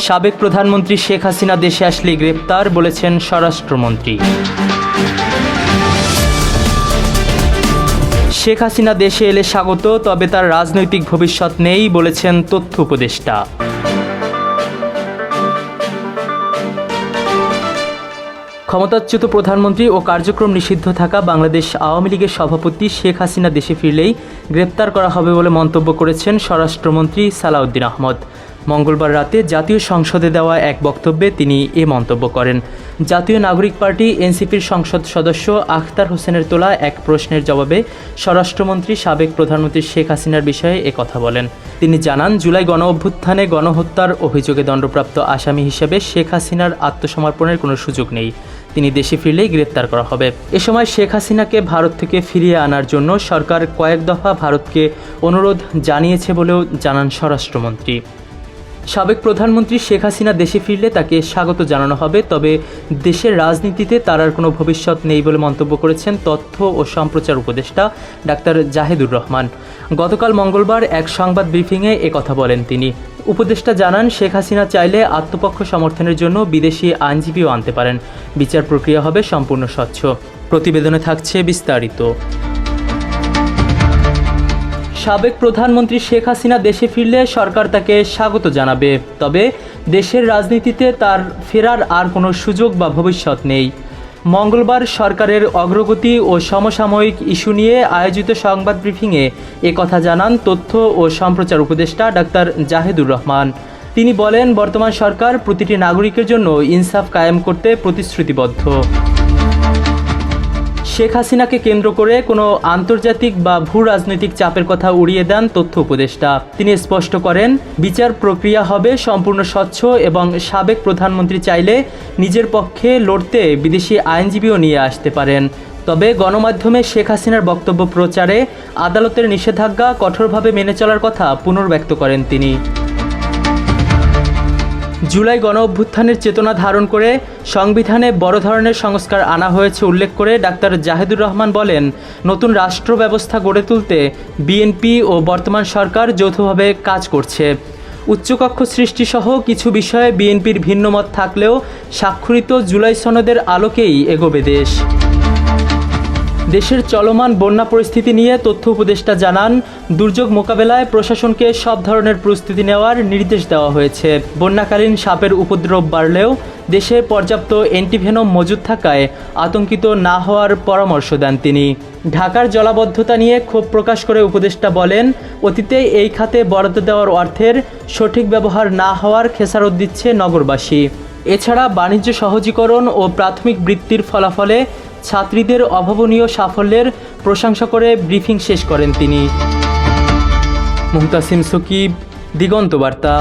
সাবেক প্রধানমন্ত্রী শেখ হাসিনা দেশে আসলে গ্রেপ্তার, বলেছেন স্বরাষ্ট্রমন্ত্রী। শেখ হাসিনা দেশে এলে স্বাগত, তবে তার রাজনৈতিক ভবিষ্যৎ নেই, বলেছেন তথ্য উপদেষ্টা। ক্ষমতাচ্যুত প্রধানমন্ত্রী ও কার্যক্রম নিষিদ্ধ থাকা বাংলাদেশ আওয়ামী লীগের সভাপতি শেখ হাসিনা দেশে ফিরলেই গ্রেপ্তার করা হবে বলে মন্তব্য করেছেন স্বরাষ্ট্রমন্ত্রী সালাউদ্দিন আহমদ। মঙ্গলবার রাতে জাতীয় সংসদে দেওয়া এক বক্তব্যে তিনি এ মন্তব্য করেন। জাতীয় নাগরিক পার্টি এনসিপির সংসদ সদস্য আখতার হোসেনের তোলা এক প্রশ্নের জবাবে স্বরাষ্ট্রমন্ত্রী সাবেক প্রধানমন্ত্রী শেখ হাসিনার বিষয়ে একথা বলেন। তিনি জানান, জুলাই গণঅভ্যুত্থানে গণহত্যার অভিযোগে দণ্ডপ্রাপ্ত আসামি হিসেবে শেখ হাসিনার আত্মসমর্পণের কোনো সুযোগ নেই। তিনি দেশে ফিরলেই গ্রেপ্তার করা হবে। এ সময় শেখ হাসিনাকে ভারত থেকে ফিরিয়ে আনার জন্য সরকার কয়েক দফা ভারতকে অনুরোধ জানিয়েছে বলেও জানান স্বরাষ্ট্রমন্ত্রী। সাবেক প্রধানমন্ত্রী শেখ হাসিনা দেশে ফিরলে তাকে স্বাগত জানানো হবে, তবে দেশের রাজনীতিতে তার আর কোনো ভবিষ্যৎ নেই বলে মন্তব্য করেছেন তথ্য ও সম্প্রচার উপদেষ্টা ডাক্তার জাহেদুর রহমান। গতকাল মঙ্গলবার এক সংবাদ ব্রিফিংয়ে একথা বলেন তিনি। উপদেষ্টা জানান, শেখ হাসিনা চাইলে আত্মপক্ষ সমর্থনের জন্য বিদেশি আইনজীবীও আনতে পারেন। বিচার প্রক্রিয়া হবে সম্পূর্ণ স্বচ্ছ। প্রতিবেদনে থাকছে বিস্তারিত। সাবেক প্রধানমন্ত্রী শেখ হাসিনা দেশে ফিরলে সরকার তাকে স্বাগত জানাবে, তবে দেশের রাজনীতিতে তার ফেরার আর কোনো সুযোগ বা ভবিষ্যৎ নেই। মঙ্গলবার সরকারের অগ্রগতি ও সমসাময়িক ইস্যু নিয়ে আয়োজিত সংবাদ ব্রিফিংয়ে একথা জানান তথ্য ও সম্প্রচার উপদেষ্টা ডাক্তার জাহেদুর রহমান। তিনি বলেন, বর্তমান সরকার প্রতিটি নাগরিকের জন্য ইনসাফ কায়েম করতে প্রতিশ্রুতিবদ্ধ। শেখ হাসিনাকে কেন্দ্র করে কোনো আন্তর্জাতিক বা ভূ রাজনৈতিক চাপের কথা উড়িয়ে দেন তথ্য উপদেষ্টা। তিনি স্পষ্ট করেন, বিচার প্রক্রিয়া হবে সম্পূর্ণ স্বচ্ছ এবং সাবেক প্রধানমন্ত্রী চাইলে নিজের পক্ষে লড়তে বিদেশি আইনজীবীও নিয়ে আসতে পারেন। তবে গণমাধ্যমে শেখ হাসিনার বক্তব্য প্রচারে আদালতের নিষেধাজ্ঞা কঠোরভাবে মেনে চলার কথা পুনর্ব্যক্ত করেন তিনি। জুলাই গণঅভ্যুত্থানের চেতনা ধারণ করে সংবিধানে বড় ধরনের সংস্কার আনা হয়েছে উল্লেখ করে ডাক্তার জাহেদুর রহমান বলেন, নতুন রাষ্ট্র ব্যবস্থা গড়ে তুলতে বিএনপি ও বর্তমান সরকার যৌথভাবে কাজ করছে। উচ্চকক্ষ সৃষ্টিসহ কিছু বিষয়ে বিএনপির ভিন্নমত থাকলেও স্বাক্ষরিত জুলাই সনদের আলোকেই এগোবে দেশ। দেশের চলমান বন্যা পরিস্থিতি নিয়ে তথ্য উপদেষ্টা জানান, দুর্যোগ মোকাবেলায় প্রশাসনকে সব ধরনের প্রস্তুতি নেওয়ার নির্দেশ দেওয়া হয়েছে। বন্যাকালীন সাপের উপদ্রব বাড়লেও দেশে পর্যাপ্ত অ্যান্টিভেনম মজুদ থাকায় আতঙ্কিত না হওয়ার পরামর্শ দেন তিনি। ঢাকার জলাবদ্ধতা নিয়ে ক্ষোভ প্রকাশ করে উপদেষ্টা বলেন, অতীতে এই খাতে বরাদ্দ দেওয়ার অর্থের সঠিক ব্যবহার না হওয়ার খেসারত দিচ্ছে নগরবাসী। এছাড়া বাণিজ্য সহজীকরণ ও প্রাথমিক বৃত্তির ফলাফলে ছাত্রীদের অভাবনীয় সাফল্যের প্রশংসা করে ব্রিফিং শেষ করেন তিনি। মুহতাসিম সকিব, দিগন্ত বার্তা।